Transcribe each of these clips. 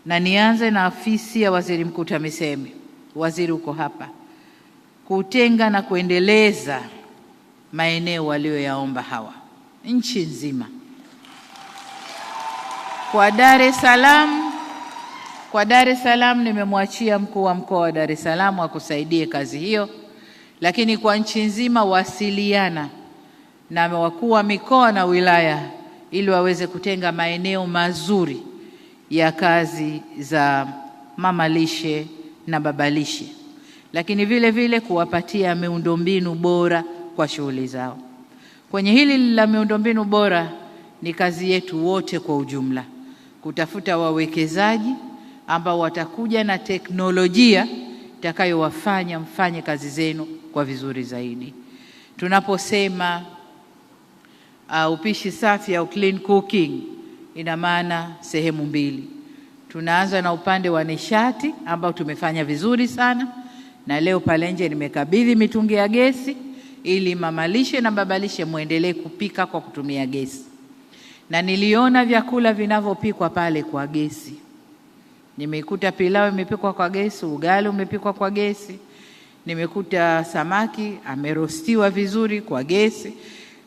na nianze na afisi ya Waziri Mkuu TAMISEMI. Waziri uko hapa, kutenga na kuendeleza maeneo walioyaomba hawa nchi nzima. Kwa Dar es Salaam nimemwachia mkuu wa mkoa wa Dar es Salaam akusaidie kazi hiyo, lakini kwa nchi nzima wasiliana na wakuu wa mikoa na wilaya ili waweze kutenga maeneo mazuri ya kazi za mama lishe na baba lishe, lakini vile vile kuwapatia miundombinu bora kwa shughuli zao. Kwenye hili la miundombinu bora ni kazi yetu wote kwa ujumla, kutafuta wawekezaji ambao watakuja na teknolojia itakayowafanya mfanye kazi zenu kwa vizuri zaidi. Tunaposema upishi safi au clean cooking, ina maana sehemu mbili. Tunaanza na upande wa nishati ambao tumefanya vizuri sana, na leo pale nje nimekabidhi mitungi ya gesi ili mama lishe na baba lishe muendelee kupika kwa kutumia gesi. Na niliona vyakula vinavyopikwa pale kwa gesi. Nimekuta pilau imepikwa kwa gesi, ugali umepikwa kwa gesi, nimekuta samaki amerostiwa vizuri kwa gesi,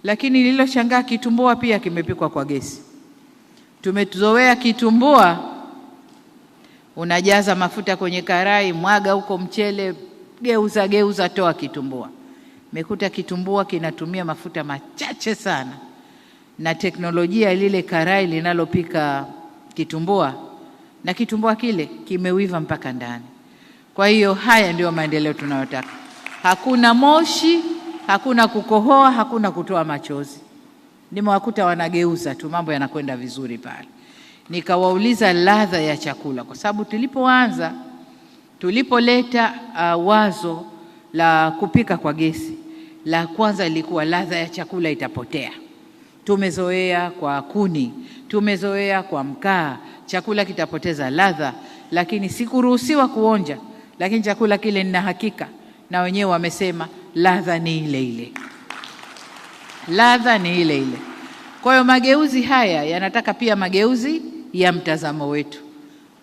lakini nililoshangaa kitumbua pia kimepikwa kwa gesi. Tumezoea kitumbua unajaza mafuta kwenye karai, mwaga huko mchele, geuza toa kitumbua. Nimekuta kitumbua kinatumia mafuta machache sana, na teknolojia lile karai linalopika kitumbua, na kitumbua kile kimewiva mpaka ndani. Kwa hiyo haya ndio maendeleo tunayotaka. Hakuna moshi, hakuna kukohoa, hakuna kutoa machozi. Nimewakuta wanageuza tu, mambo yanakwenda vizuri pale. Nikawauliza ladha ya chakula, kwa sababu tulipoleta wazo la kupika kwa gesi, la kwanza ilikuwa ladha ya chakula itapotea. Tumezoea kwa kuni, tumezoea kwa mkaa, chakula kitapoteza ladha, lakini sikuruhusiwa kuonja, lakini chakula kile nina hakika na wenyewe wamesema ladha ni ile ile. Ladha ni ile ile. Kwa hiyo mageuzi haya yanataka pia mageuzi ya mtazamo wetu.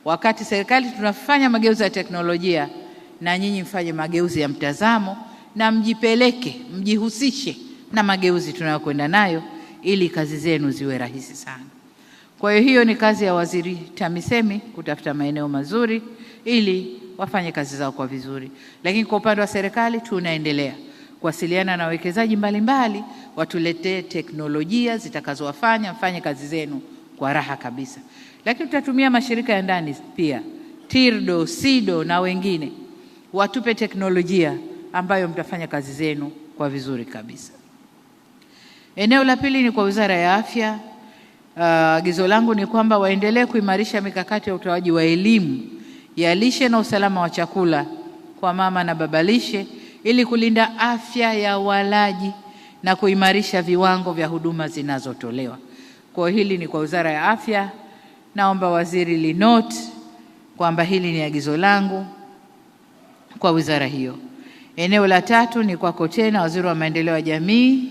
Wakati serikali tunafanya mageuzi ya teknolojia, na nyinyi mfanye mageuzi ya mtazamo na mjihusishe na mageuzi tunayokwenda nayo ili kazi zenu ziwe rahisi sana. Kwa hiyo ni kazi ya Waziri TAMISEMI kutafuta maeneo mazuri ili wafanye kazi zao kwa vizuri. Lakini kwa upande wa serikali tunaendelea kuwasiliana na wawekezaji mbalimbali watuletee teknolojia zitakazowafanya mfanye kazi zenu kwa raha kabisa. Lakini tutatumia mashirika ya ndani pia, TIRDO, SIDO na wengine, watupe teknolojia ambayo mtafanya kazi zenu kwa vizuri kabisa. Eneo la pili ni kwa Wizara ya Afya. Agizo langu ni kwamba waendelee kuimarisha mikakati ya utoaji wa elimu ya lishe na usalama wa chakula kwa mama na baba lishe ili kulinda afya ya walaji na kuimarisha viwango vya huduma zinazotolewa. Kwa hili ni kwa Wizara ya Afya. Naomba waziri linote kwamba hili ni agizo langu kwa wizara hiyo. Eneo la tatu ni kwako tena, Waziri wa Maendeleo ya Jamii,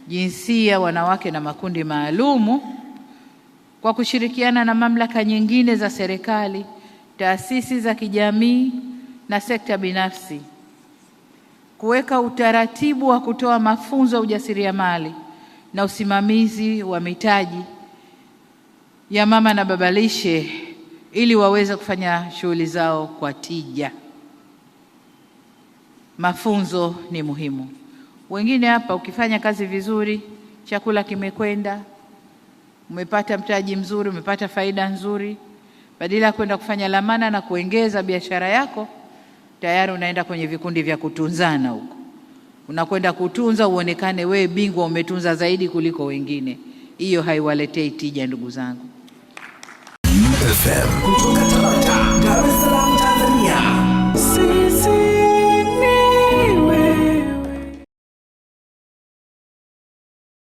Jinsia, Wanawake na Makundi Maalumu, kwa kushirikiana na mamlaka nyingine za serikali, taasisi za kijamii na sekta binafsi, kuweka utaratibu wa kutoa mafunzo ya ujasiriamali na usimamizi wa mitaji ya mama na baba lishe ili waweze kufanya shughuli zao kwa tija. Mafunzo ni muhimu. Wengine hapa ukifanya kazi vizuri, chakula kimekwenda, umepata mtaji mzuri, umepata faida nzuri, badala ya kwenda kufanya lamana na kuongeza biashara yako, tayari unaenda kwenye vikundi vya kutunzana huko. Unakwenda kutunza uonekane wewe bingwa, umetunza zaidi kuliko wengine. Hiyo haiwaletei tija, ndugu zangu. FM.